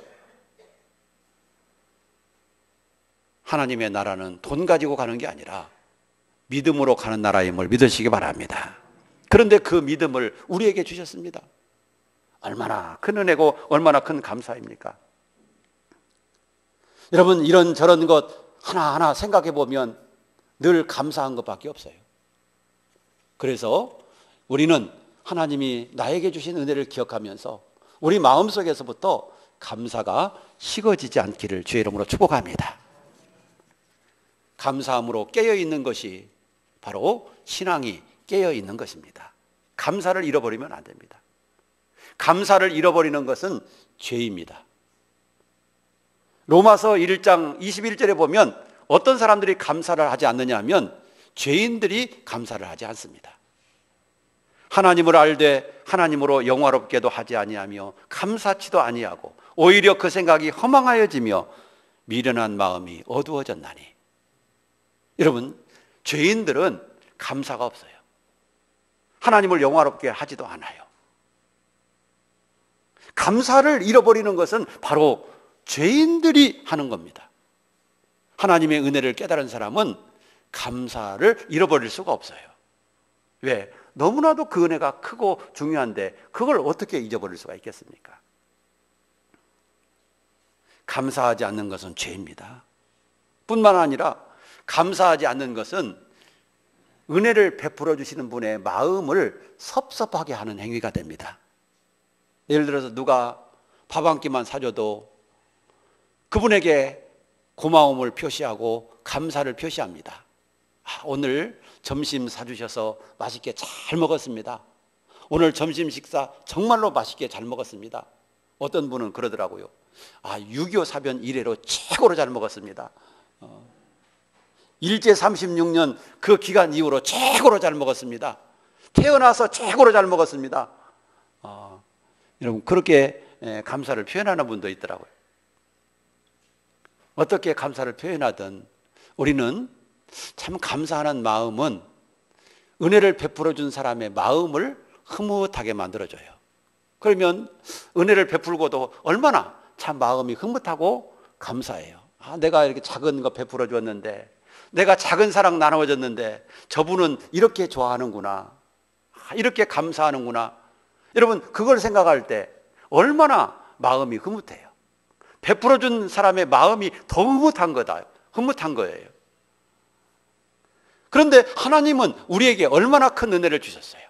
하나님의 나라는 돈 가지고 가는 게 아니라 믿음으로 가는 나라임을 믿으시기 바랍니다. 그런데 그 믿음을 우리에게 주셨습니다. 얼마나 큰 은혜고 얼마나 큰 감사입니까? 여러분, 이런저런 것 하나하나 생각해 보면 늘 감사한 것밖에 없어요. 그래서 우리는 하나님이 나에게 주신 은혜를 기억하면서 우리 마음속에서부터 감사가 식어지지 않기를 주의 이름으로 축복합니다. 감사함으로 깨어있는 것이 바로 신앙이 깨어있는 것입니다. 감사를 잃어버리면 안 됩니다. 감사를 잃어버리는 것은 죄입니다. 로마서 1장 21절에 보면 어떤 사람들이 감사를 하지 않느냐 하면 죄인들이 감사를 하지 않습니다. 하나님을 알되 하나님으로 영화롭게도 하지 아니하며 감사치도 아니하고 오히려 그 생각이 허망하여지며 미련한 마음이 어두워졌나니. 여러분, 죄인들은 감사가 없어요. 하나님을 영화롭게 하지도 않아요. 감사를 잃어버리는 것은 바로 죄인들이 하는 겁니다. 하나님의 은혜를 깨달은 사람은 감사를 잃어버릴 수가 없어요. 왜? 너무나도 그 은혜가 크고 중요한데 그걸 어떻게 잊어버릴 수가 있겠습니까? 감사하지 않는 것은 죄입니다. 뿐만 아니라 감사하지 않는 것은 은혜를 베풀어 주시는 분의 마음을 섭섭하게 하는 행위가 됩니다. 예를 들어서 누가 밥 한 끼만 사줘도 그분에게 고마움을 표시하고 감사를 표시합니다. 오늘 점심 사주셔서 맛있게 잘 먹었습니다. 오늘 점심 식사 정말로 맛있게 잘 먹었습니다. 어떤 분은 그러더라고요. 6.25 사변 이래로 최고로 잘 먹었습니다. 일제 36년 그 기간 이후로 최고로 잘 먹었습니다. 태어나서 최고로 잘 먹었습니다. 여러분, 그렇게 감사를 표현하는 분도 있더라고요. 어떻게 감사를 표현하든 우리는 참 감사하는 마음은 은혜를 베풀어 준 사람의 마음을 흐뭇하게 만들어줘요. 그러면 은혜를 베풀고도 얼마나 참 마음이 흐뭇하고 감사해요. 내가 이렇게 작은 거 베풀어 줬는데, 내가 작은 사랑 나눠줬는데 저분은 이렇게 좋아하는구나, 이렇게 감사하는구나. 여러분, 그걸 생각할 때 얼마나 마음이 흐뭇해요. 베풀어 준 사람의 마음이 더 흐뭇한 거예요. 그런데 하나님은 우리에게 얼마나 큰 은혜를 주셨어요.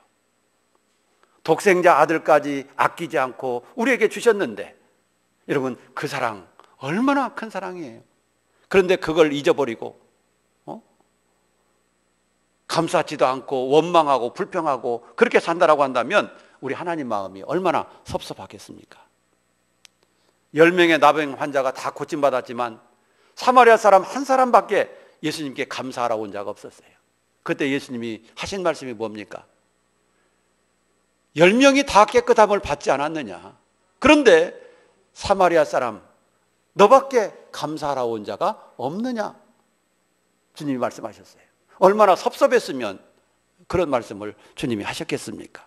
독생자 아들까지 아끼지 않고 우리에게 주셨는데, 여러분, 그 사랑 얼마나 큰 사랑이에요. 그런데 그걸 잊어버리고 감사하지도 않고 원망하고 불평하고 그렇게 산다라고 한다면 우리 하나님 마음이 얼마나 섭섭하겠습니까? 10명의 나병 환자가 다 고침받았지만 사마리아 사람 한 사람밖에 예수님께 감사하라고 온 자가 없었어요. 그때 예수님이 하신 말씀이 뭡니까? 10명이 다 깨끗함을 받지 않았느냐? 그런데 사마리아 사람 너밖에 감사하라고 온 자가 없느냐? 주님이 말씀하셨어요. 얼마나 섭섭했으면 그런 말씀을 주님이 하셨겠습니까?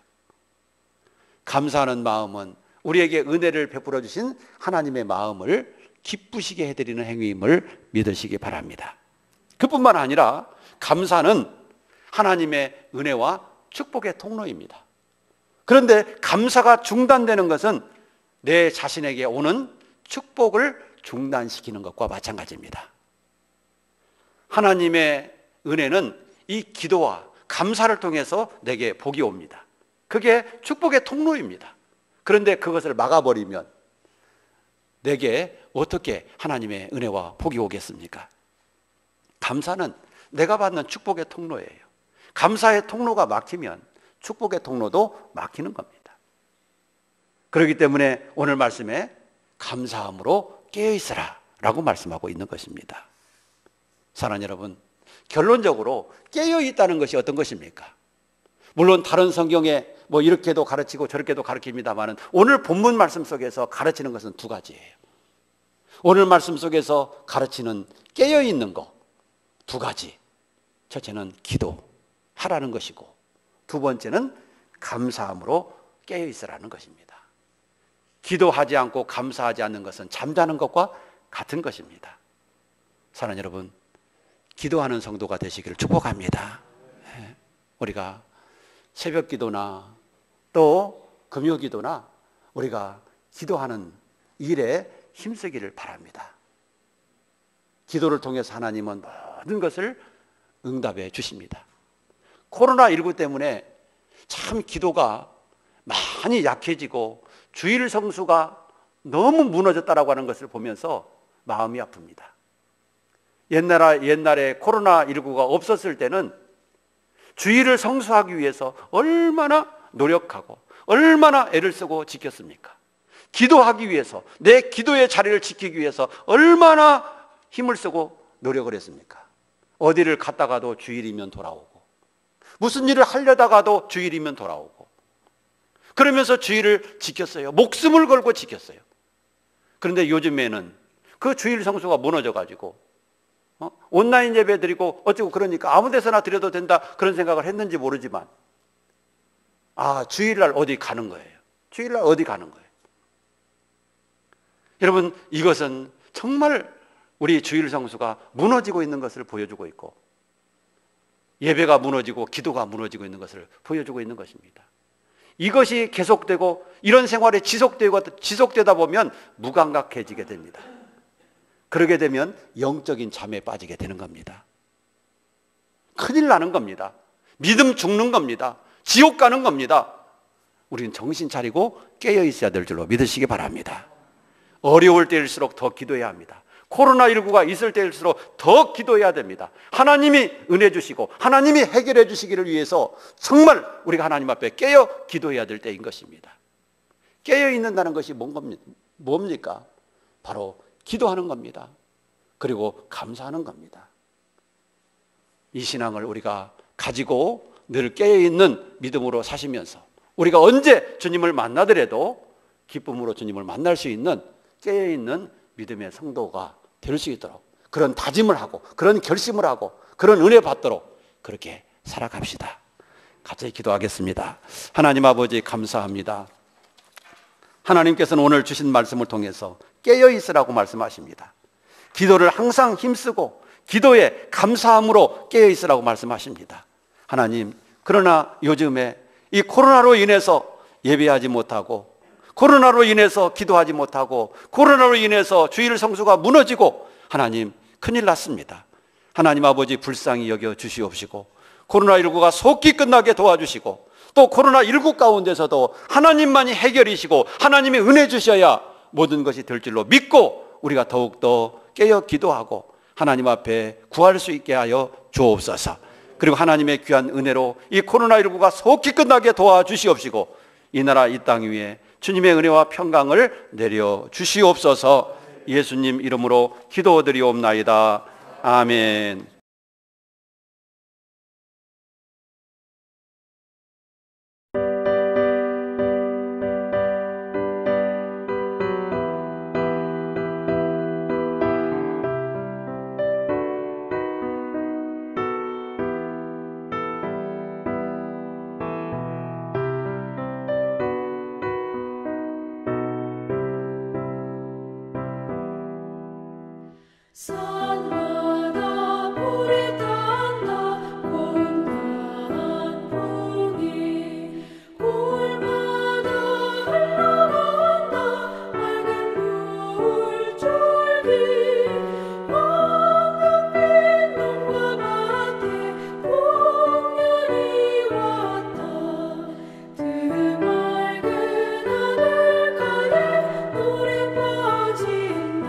감사하는 마음은 우리에게 은혜를 베풀어 주신 하나님의 마음을 기쁘시게 해드리는 행위임을 믿으시기 바랍니다. 그뿐만 아니라 감사는 하나님의 은혜와 축복의 통로입니다. 그런데 감사가 중단되는 것은 내 자신에게 오는 축복을 중단시키는 것과 마찬가지입니다. 하나님의 은혜는 이 기도와 감사를 통해서 내게 복이 옵니다. 그게 축복의 통로입니다. 그런데 그것을 막아버리면 내게 어떻게 하나님의 은혜와 복이 오겠습니까? 감사는 내가 받는 축복의 통로예요. 감사의 통로가 막히면 축복의 통로도 막히는 겁니다. 그렇기 때문에 오늘 말씀에 감사함으로 깨어있으라 라고 말씀하고 있는 것입니다. 사랑하는 여러분, 결론적으로 깨어있다는 것이 어떤 것입니까? 물론 다른 성경에 이렇게도 가르치고 저렇게도 가르칩니다만 오늘 본문 말씀 속에서 가르치는 것은 두 가지예요. 오늘 말씀 속에서 가르치는 깨어있는 거 두 가지. 첫째는 기도하라는 것이고 두 번째는 감사함으로 깨어있으라는 것입니다. 기도하지 않고 감사하지 않는 것은 잠자는 것과 같은 것입니다. 사랑하는 여러분, 기도하는 성도가 되시기를 축복합니다. 우리가 새벽 기도나 또 금요 기도나 우리가 기도하는 일에 힘쓰기를 바랍니다. 기도를 통해서 하나님은 모든 것을 응답해 주십니다. 코로나19 때문에 참 기도가 많이 약해지고 주일 성수가 너무 무너졌다라고 하는 것을 보면서 마음이 아픕니다. 옛날에 코로나19가 없었을 때는 주일을 성수하기 위해서 얼마나 노력하고 얼마나 애를 쓰고 지켰습니까? 기도하기 위해서, 내 기도의 자리를 지키기 위해서 얼마나 힘을 쓰고 노력을 했습니까? 어디를 갔다가도 주일이면 돌아오고, 무슨 일을 하려다가도 주일이면 돌아오고, 그러면서 주일을 지켰어요. 목숨을 걸고 지켰어요. 그런데 요즘에는 그 주일 성수가 무너져가지고 온라인 예배 드리고 어쩌고 그러니까 아무 데서나 드려도 된다 그런 생각을 했는지 모르지만, 주일날 어디 가는 거예요. 주일날 어디 가는 거예요. 여러분, 이것은 정말 우리 주일 성수가 무너지고 있는 것을 보여주고 있고, 예배가 무너지고 기도가 무너지고 있는 것을 보여주고 있는 것입니다. 이것이 계속되고 이런 생활이 지속되다 보면 무감각해지게 됩니다. 그러게 되면 영적인 잠에 빠지게 되는 겁니다. 큰일 나는 겁니다. 믿음 죽는 겁니다. 지옥 가는 겁니다. 우리는 정신 차리고 깨어 있어야 될 줄로 믿으시기 바랍니다. 어려울 때일수록 더 기도해야 합니다. 코로나19가 있을 때일수록 더 기도해야 됩니다. 하나님이 은혜 주시고 하나님이 해결해 주시기를 위해서 정말 우리가 하나님 앞에 깨어 기도해야 될 때인 것입니다. 깨어 있는다는 것이 뭡니까? 바로 기도하는 겁니다. 그리고 감사하는 겁니다. 이 신앙을 우리가 가지고 늘 깨어있는 믿음으로 사시면서 우리가 언제 주님을 만나더라도 기쁨으로 주님을 만날 수 있는 깨어있는 믿음의 성도가 될 수 있도록 그런 다짐을 하고 그런 결심을 하고 그런 은혜 받도록 그렇게 살아갑시다. 같이 기도하겠습니다. 하나님 아버지 감사합니다. 하나님께서는 오늘 주신 말씀을 통해서 깨어있으라고 말씀하십니다. 기도를 항상 힘쓰고 기도에 감사함으로 깨어있으라고 말씀하십니다. 하나님, 그러나 요즘에 이 코로나로 인해서 예배하지 못하고 코로나로 인해서 기도하지 못하고 코로나로 인해서 주일 성수가 무너지고 하나님 큰일 났습니다. 하나님 아버지 불쌍히 여겨 주시옵시고 코로나19가 속히 끝나게 도와주시고 또 코로나19 가운데서도 하나님만이 해결이시고 하나님이 은혜 주셔야 모든 것이 될 줄로 믿고 우리가 더욱더 깨어 기도하고 하나님 앞에 구할 수 있게 하여 주옵소서. 그리고 하나님의 귀한 은혜로 이 코로나19가 속히 끝나게 도와주시옵시고 이 나라 이 땅 위에 주님의 은혜와 평강을 내려 주시옵소서. 예수님 이름으로 기도드리옵나이다. 아멘. 산마다 불이 탄다 공탄 풍이 골마다 흘러간다 맑은 물줄기 황급히 농가 밭에 공연이 왔다 드맑은 하늘가에 노래 빠진다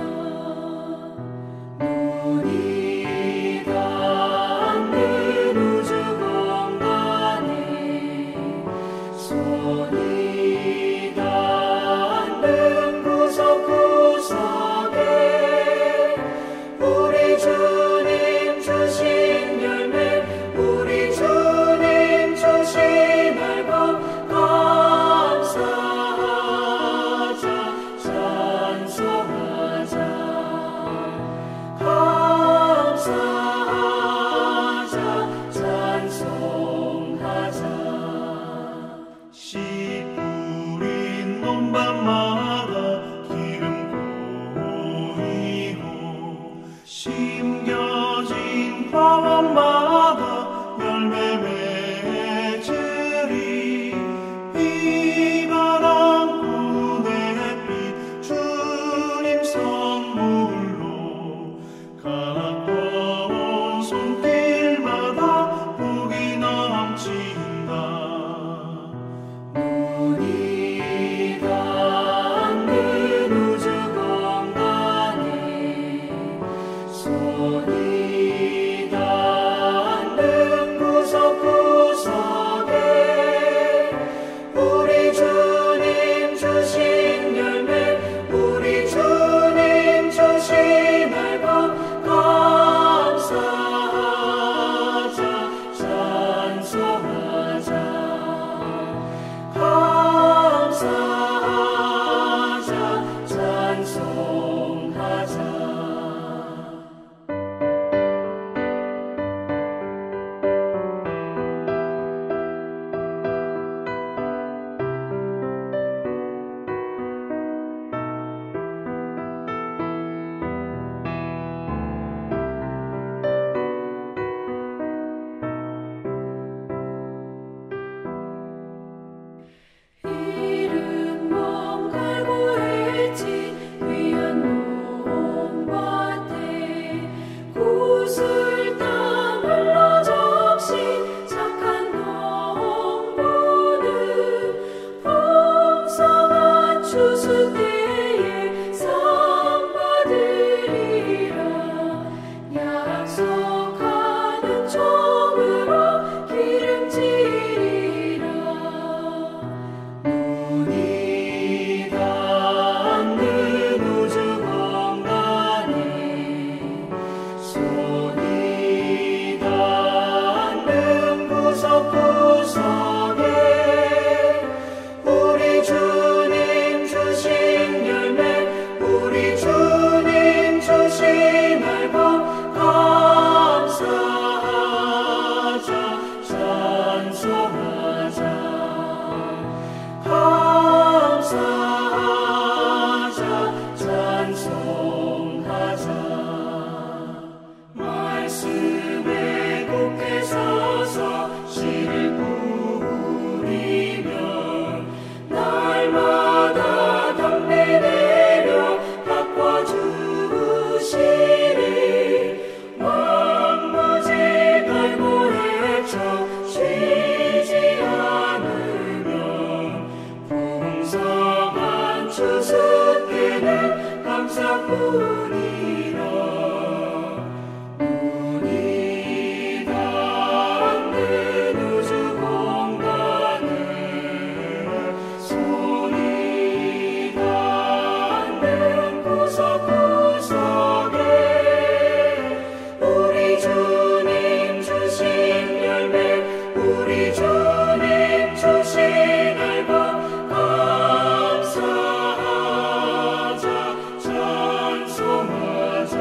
눈이 닿는 우주 공간에 손이 닿는 구석구석에 우리 주님 주신 열매 우리 주님 주신 알바 감사하자 찬송하자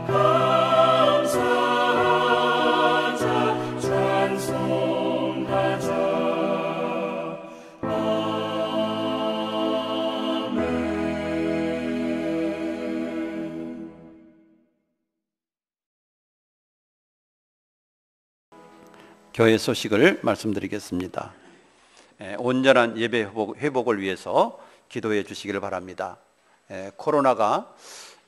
감사하자 찬송하자 아멘. 교회 소식을 말씀드리겠습니다. 온전한 예배 회복을 위해서 기도해 주시기를 바랍니다. 코로나가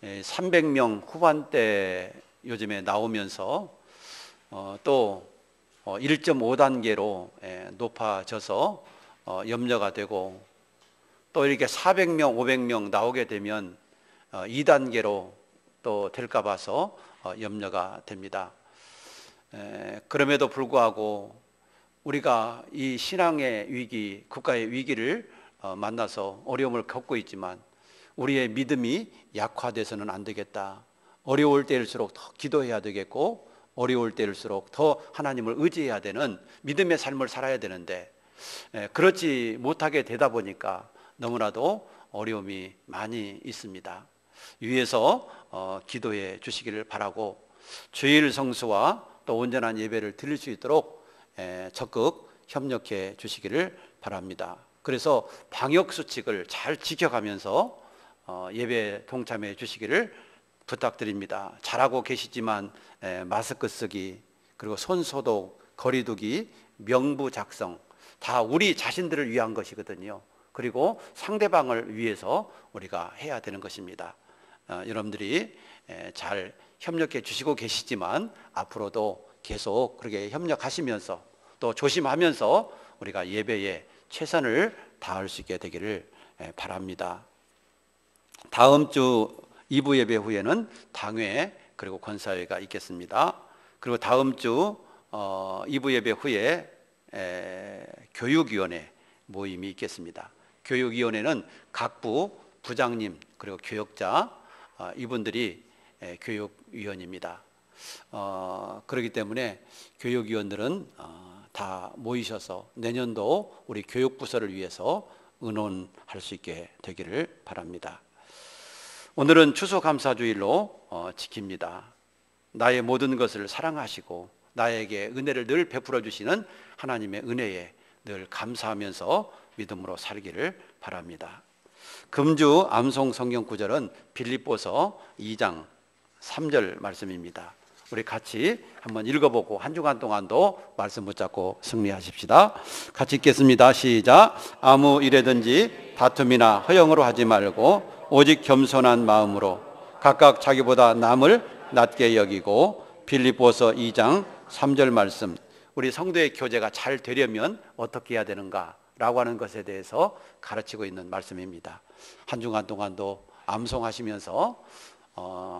300명 후반대 요즘에 나오면서 또 1.5단계로 높아져서 염려가 되고 또 이렇게 400명, 500명 나오게 되면 2단계로 또 될까 봐서 염려가 됩니다. 그럼에도 불구하고 우리가 이 신앙의 위기, 국가의 위기를 만나서 어려움을 겪고 있지만 우리의 믿음이 약화돼서는 안 되겠다. 어려울 때일수록 더 기도해야 되겠고 어려울 때일수록 더 하나님을 의지해야 되는 믿음의 삶을 살아야 되는데 그렇지 못하게 되다 보니까 너무나도 어려움이 많이 있습니다. 위에서 기도해 주시기를 바라고 주일 성수와 또 온전한 예배를 드릴 수 있도록 적극 협력해 주시기를 바랍니다. 그래서 방역 수칙을 잘 지켜가면서 예배 동참해 주시기를 부탁드립니다. 잘하고 계시지만 마스크 쓰기, 그리고 손 소독, 거리 두기, 명부 작성 다 우리 자신들을 위한 것이거든요. 그리고 상대방을 위해서 우리가 해야 되는 것입니다. 여러분들이 잘 협력해 주시고 계시지만 앞으로도 계속 그렇게 협력하시면서 또 조심하면서 우리가 예배에 최선을 다할 수 있게 되기를 바랍니다. 다음 주 2부 예배 후에는 당회 그리고 권사회가 있겠습니다. 그리고 다음 주 2부 예배 후에 교육위원회 모임이 있겠습니다. 교육위원회는 각부 부장님 그리고 교역자 이분들이 교육위원입니다. 그렇기 때문에 교육위원들은 다 모이셔서 내년도 우리 교육부서를 위해서 의논할 수 있게 되기를 바랍니다. 오늘은 추수감사주일로 지킵니다. 나의 모든 것을 사랑하시고 나에게 은혜를 늘 베풀어 주시는 하나님의 은혜에 늘 감사하면서 믿음으로 살기를 바랍니다. 금주 암송 성경 구절은 빌립보서 2장 3절 말씀입니다. 우리 같이 한번 읽어보고 한 주간 동안도 말씀 붙잡고 승리하십시다. 같이 읽겠습니다. 시작. 아무 일에든지 다툼이나 허영으로 하지 말고 오직 겸손한 마음으로 각각 자기보다 남을 낮게 여기고. 빌립보서 2장 3절 말씀, 우리 성도의 교제가 잘 되려면 어떻게 해야 되는가 라고 하는 것에 대해서 가르치고 있는 말씀입니다. 한 주간 동안도 암송하시면서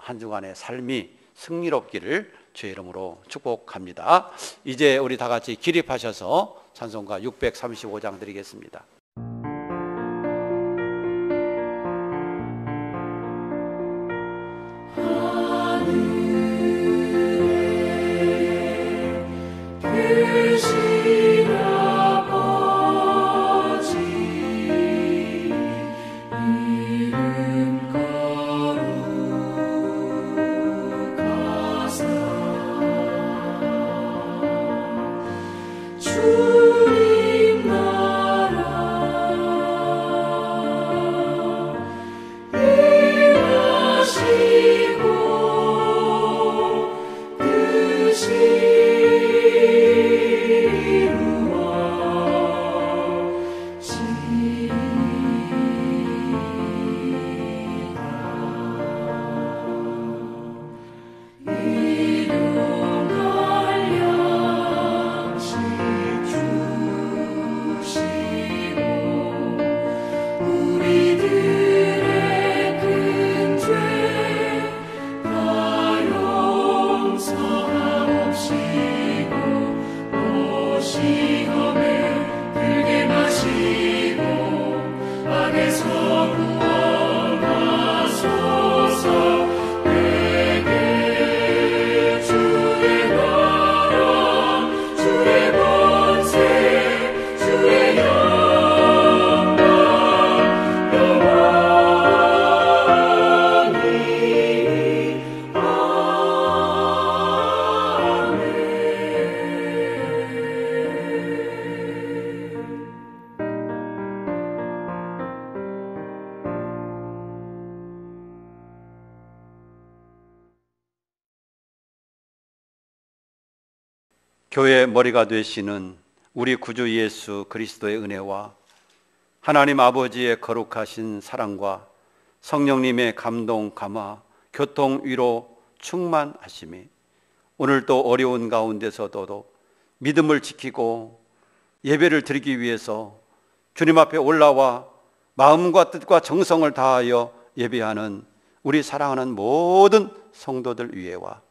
한 주간의 삶이 승리롭기를 주의 이름으로 축복합니다. 이제 우리 다 같이 기립하셔서 찬송가 635장 드리겠습니다. 계신 아버지 이름 거룩하사 주님 나라 교회의 머리가 되시는 우리 구주 예수 그리스도의 은혜와 하나님 아버지의 거룩하신 사랑과 성령님의 감동, 감화, 교통, 위로, 충만하심이 오늘도 어려운 가운데서도 믿음을 지키고 예배를 드리기 위해서 주님 앞에 올라와 마음과 뜻과 정성을 다하여 예배하는 우리 사랑하는 모든 성도들 위에와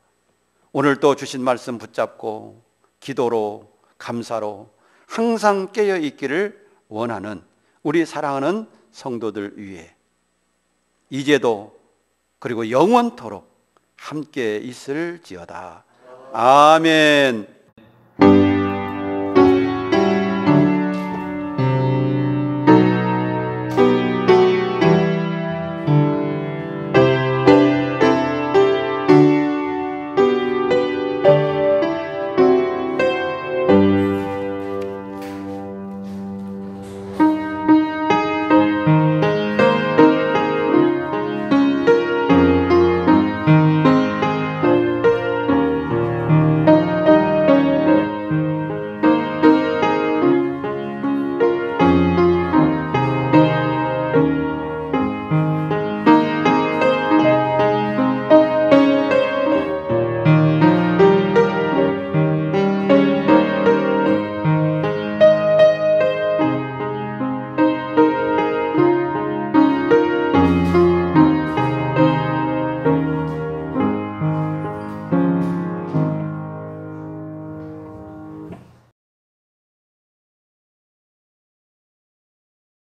오늘도 주신 말씀 붙잡고 기도로 감사로 항상 깨어 있기를 원하는 우리 사랑하는 성도들 위에 이제도 그리고 영원토록 함께 있을지어다. 아멘.